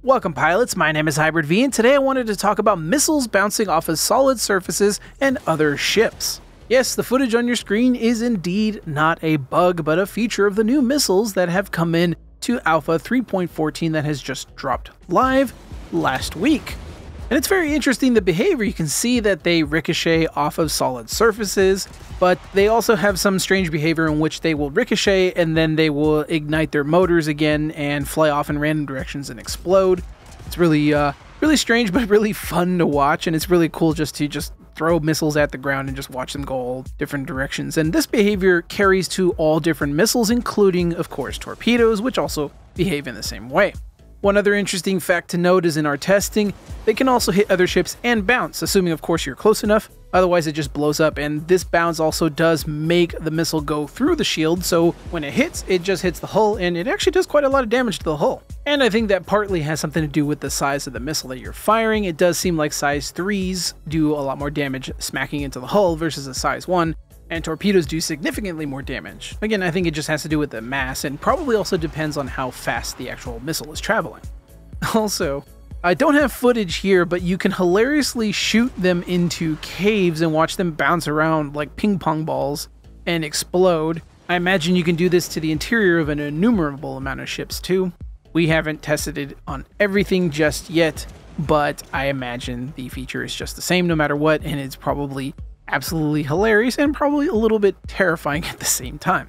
Welcome pilots, my name is Hybrid V, and today I wanted to talk about missiles bouncing off of solid surfaces and other ships. Yes, the footage on your screen is indeed not a bug, but a feature of the new missiles that have come in to Alpha 3.14 that has just dropped live last week. And it's very interesting, the behavior. You can see that they ricochet off of solid surfaces, but they also have some strange behavior in which they will ricochet and then they will ignite their motors again and fly off in random directions and explode. It's really strange, but really fun to watch, and it's really cool just to throw missiles at the ground and just watch them go all different directions. And this behavior carries to all different missiles, including, of course, torpedoes, which also behave in the same way. One other interesting fact to note is in our testing, they can also hit other ships and bounce, assuming of course you're close enough, otherwise it just blows up, and this bounce also does make the missile go through the shield, so when it hits, it just hits the hull, and it actually does quite a lot of damage to the hull. And I think that partly has something to do with the size of the missile that you're firing. It does seem like size 3s do a lot more damage smacking into the hull versus a size 1, and torpedoes do significantly more damage. Again, I think it just has to do with the mass, and probably also depends on how fast the actual missile is traveling. Also, I don't have footage here, but you can hilariously shoot them into caves and watch them bounce around like ping pong balls and explode. I imagine you can do this to the interior of an innumerable amount of ships too. We haven't tested it on everything just yet, but I imagine the feature is just the same no matter what, and it's probably absolutely hilarious and probably a little bit terrifying at the same time.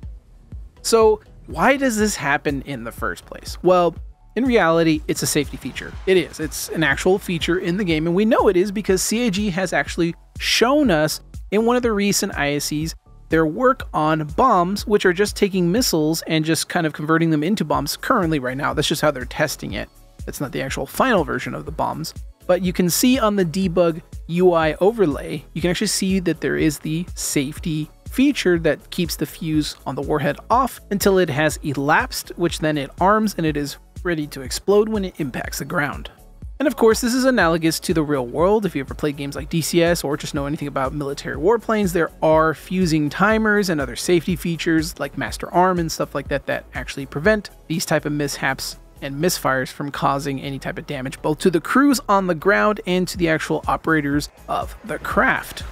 So why does this happen in the first place? Well, in reality, it's a safety feature. It is. It's an actual feature in the game, and we know it is because CAG has actually shown us in one of the recent IFCS their work on bombs, which are just taking missiles and just kind of converting them into bombs currently right now. That's just how they're testing it. That's not the actual final version of the bombs. But you can see on the debug UI overlay, you can actually see that there is the safety feature that keeps the fuse on the warhead off until it has elapsed, which then it arms and it is ready to explode when it impacts the ground. And of course, this is analogous to the real world. If you ever played games like DCS or just know anything about military warplanes, there are fusing timers and other safety features like master arm and stuff like that that actually prevent these type of mishaps and misfires from causing any type of damage both to the crews on the ground and to the actual operators of the craft.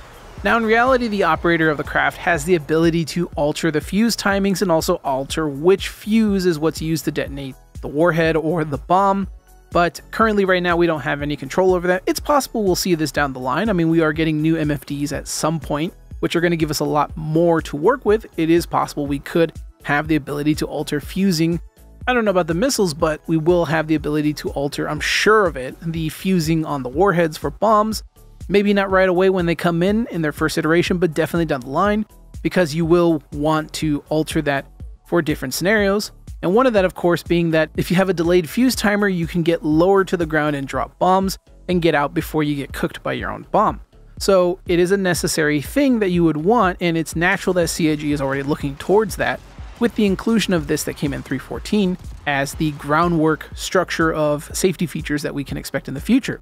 Now in reality, the operator of the craft has the ability to alter the fuse timings and also alter which fuse is what's used to detonate the warhead or the bomb, but currently right now we don't have any control over that. It's possible we'll see this down the line. I mean, we are getting new MFDs at some point, which are going to give us a lot more to work with. It is possible we could have the ability to alter fusing. I don't know about the missiles, but we will have the ability to alter, I'm sure of it, the fusing on the warheads for bombs. Maybe not right away when they come in their first iteration, but definitely down the line, because you will want to alter that for different scenarios. And one of that, of course, being that if you have a delayed fuse timer, you can get lower to the ground and drop bombs and get out before you get cooked by your own bomb. So it is a necessary thing that you would want, and it's natural that CAG is already looking towards that with the inclusion of this that came in 3.14 as the groundwork structure of safety features that we can expect in the future.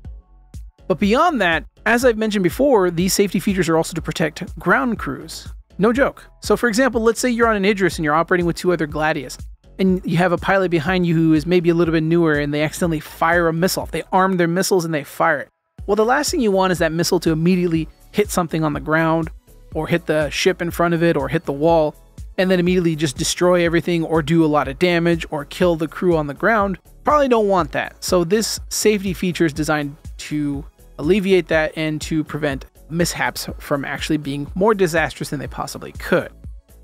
But beyond that, as I've mentioned before, these safety features are also to protect ground crews. No joke. So for example, let's say you're on an Idris and you're operating with 2 other Gladius, and you have a pilot behind you who is maybe a little bit newer and they accidentally fire a missile. They arm their missiles and they fire it. Well, the last thing you want is that missile to immediately hit something on the ground or hit the ship in front of it or hit the wall and then immediately just destroy everything or do a lot of damage or kill the crew on the ground. Probably don't want that. So this safety feature is designed to alleviate that and to prevent mishaps from actually being more disastrous than they possibly could.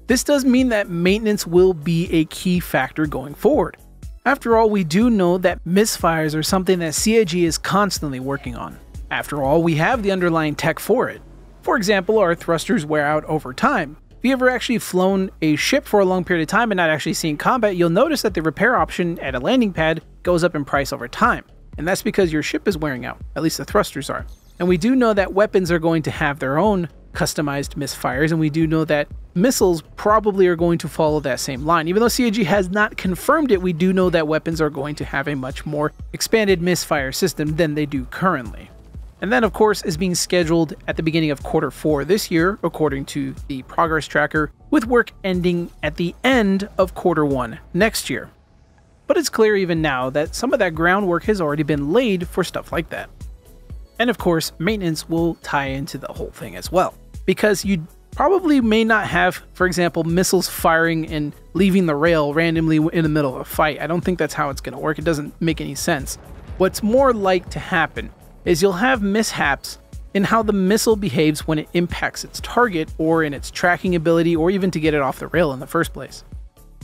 This does mean that maintenance will be a key factor going forward. After all, we do know that misfires are something that CAG is constantly working on. After all, we have the underlying tech for it. For example, our thrusters wear out over time. If you ever actually flown a ship for a long period of time and not actually seen combat, you'll notice that the repair option at a landing pad goes up in price over time. And that's because your ship is wearing out, at least the thrusters are. And we do know that weapons are going to have their own customized misfires, and we do know that missiles probably are going to follow that same line. Even though CAG has not confirmed it, we do know that weapons are going to have a much more expanded misfire system than they do currently. And that, of course, is being scheduled at the beginning of Q4 this year, according to the progress tracker, with work ending at the end of Q1 next year. but it's clear even now that some of that groundwork has already been laid for stuff like that. And of course, maintenance will tie into the whole thing as well, because you probably may not have, for example, missiles firing and leaving the rail randomly in the middle of a fight. I don't think that's how it's going to work. It doesn't make any sense. What's more like to happen is you'll have mishaps in how the missile behaves when it impacts its target, or in its tracking ability, or even to get it off the rail in the first place.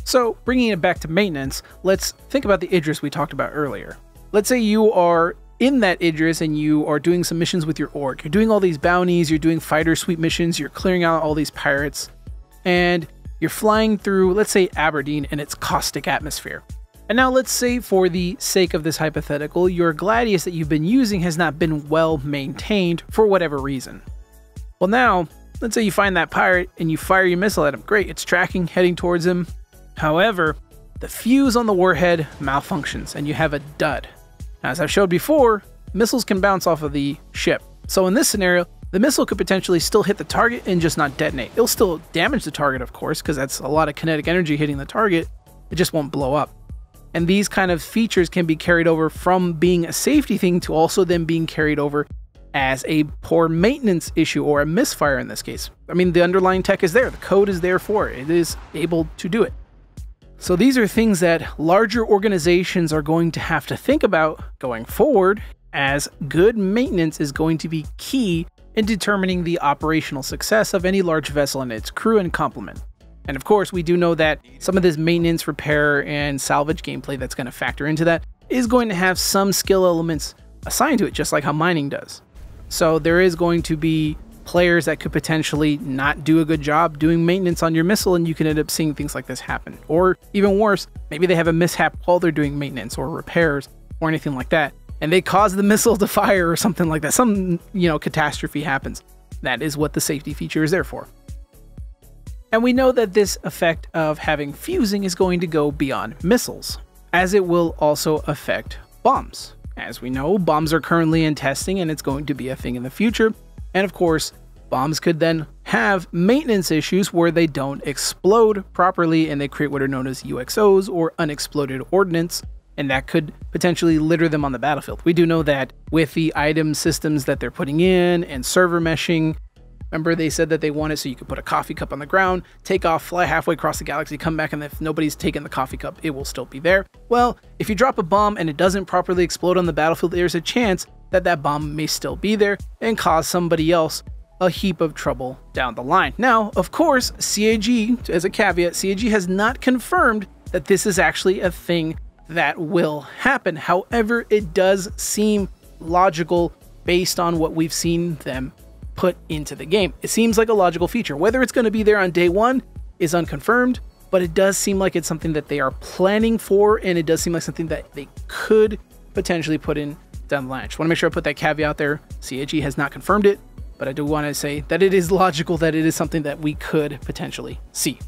So, bringing it back to maintenance, let's think about the Idris we talked about earlier. Let's say you are in that Idris and you are doing some missions with your orc. You're doing all these bounties, you're doing fighter sweep missions, you're clearing out all these pirates, and you're flying through, let's say, Aberdeen in its caustic atmosphere. And now let's say, for the sake of this hypothetical, your Gladius that you've been using has not been well maintained for whatever reason. Well now, let's say you find that pirate and you fire your missile at him. Great, it's tracking, heading towards him. However, the fuse on the warhead malfunctions and you have a dud. Now, as I've showed before, missiles can bounce off of the ship. So in this scenario, the missile could potentially still hit the target and just not detonate. It'll still damage the target, of course, because that's a lot of kinetic energy hitting the target. It just won't blow up. And these kind of features can be carried over from being a safety thing to also then being carried over as a poor maintenance issue, or a misfire in this case. I mean, the underlying tech is there. The code is there for it. It is able to do it. So these are things that larger organizations are going to have to think about going forward, as good maintenance is going to be key in determining the operational success of any large vessel and its crew and complement. And of course, we do know that some of this maintenance, repair, and salvage gameplay that's going to factor into that is going to have some skill elements assigned to it, just like how mining does. So there is going to be players that could potentially not do a good job doing maintenance on your missile, and you can end up seeing things like this happen. Or even worse, maybe they have a mishap while they're doing maintenance or repairs or anything like that, and they cause the missile to fire or something like that. Some, catastrophe happens. That is what the safety feature is there for. And we know that this effect of having fusing is going to go beyond missiles, as it will also affect bombs. As we know, bombs are currently in testing, and it's going to be a thing in the future. And of course, bombs could then have maintenance issues where they don't explode properly and they create what are known as UXOs, or unexploded ordnance, and that could potentially litter them on the battlefield. We do know that with the item systems that they're putting in and server meshing. Remember, they said that they want it so you could put a coffee cup on the ground, take off, fly halfway across the galaxy, come back, and if nobody's taken the coffee cup, it will still be there. Well, if you drop a bomb and it doesn't properly explode on the battlefield, there's a chance that that bomb may still be there and cause somebody else a heap of trouble down the line. Now, of course, CAG, as a caveat, CAG has not confirmed that this is actually a thing that will happen. However, it does seem logical based on what we've seen them put into the game. It seems like a logical feature. Whether it's going to be there on day one is unconfirmed, but it does seem like it's something that they are planning for, and it does seem like something that they could potentially put in down the line. I just want to make sure I put that caveat there. CAG has not confirmed it, but I do want to say that it is logical that it is something that we could potentially see.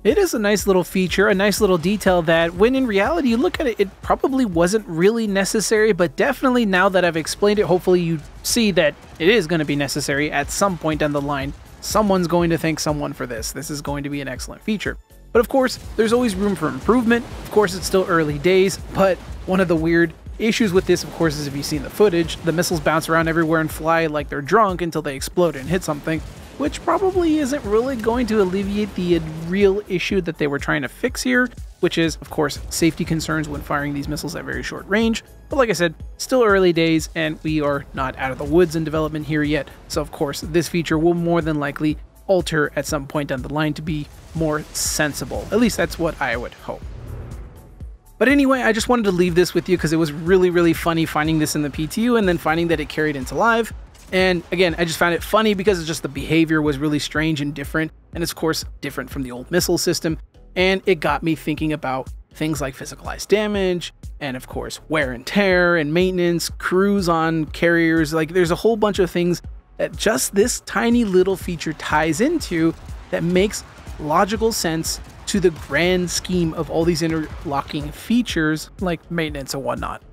It is a nice little feature, a nice little detail that, when in reality you look at it, it probably wasn't really necessary, but definitely now that I've explained it, hopefully you see that it is going to be necessary at some point down the line. Someone's going to thank someone for this. This is going to be an excellent feature. But of course, there's always room for improvement. Of course, it's still early days, but one of the weird issues with this, of course, is if you've seen the footage, the missiles bounce around everywhere and fly like they're drunk until they explode and hit something, which probably isn't really going to alleviate the real issue that they were trying to fix here, which is, of course, safety concerns when firing these missiles at very short range. But like I said, still early days, and we are not out of the woods in development here yet. So of course, this feature will more than likely alter at some point down the line to be more sensible. At least that's what I would hope. But anyway, I just wanted to leave this with you because it was really, really funny finding this in the PTU and then finding that it carried into live. And again, I just found it funny because it's just the behavior was really strange and different. And it's of course different from the old missile system. And it got me thinking about things like physicalized damage and of course wear and tear and maintenance, crews on carriers. Like there's a whole bunch of things that just this tiny little feature ties into that makes logical sense to the grand scheme of all these interlocking features like maintenance and whatnot.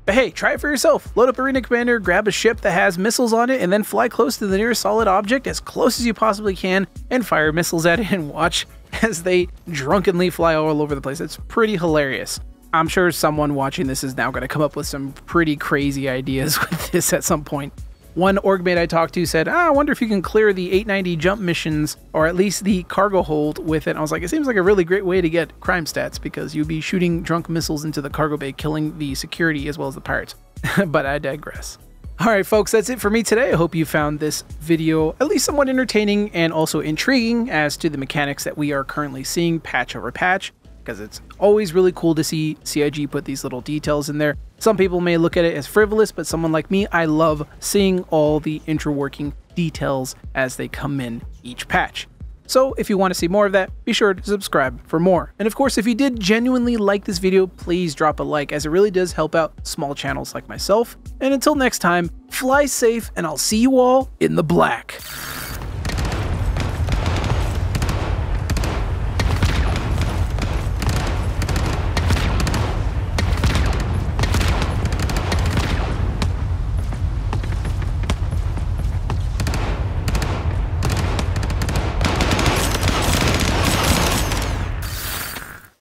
But hey, try it for yourself. Load up Arena Commander, grab a ship that has missiles on it, and then fly close to the nearest solid object as close as you possibly can and fire missiles at it and watch as they drunkenly fly all over the place. It's pretty hilarious. I'm sure someone watching this is now going to come up with some pretty crazy ideas with this at some point. One orgmate I talked to said, I wonder if you can clear the 890 jump missions, or at least the cargo hold with it. And I was like, it seems like a really great way to get crime stats, because you'd be shooting drunk missiles into the cargo bay, killing the security as well as the pirates. But I digress. Alright folks, that's it for me today. I hope you found this video at least somewhat entertaining and also intriguing as to the mechanics that we are currently seeing patch over patch, because it's always really cool to see CIG put these little details in there. Some people may look at it as frivolous, but someone like me, I love seeing all the intra-working details as they come in each patch. So if you want to see more of that, be sure to subscribe for more. And of course, if you did genuinely like this video, please drop a like, as it really does help out small channels like myself. And until next time, fly safe, and I'll see you all in the black.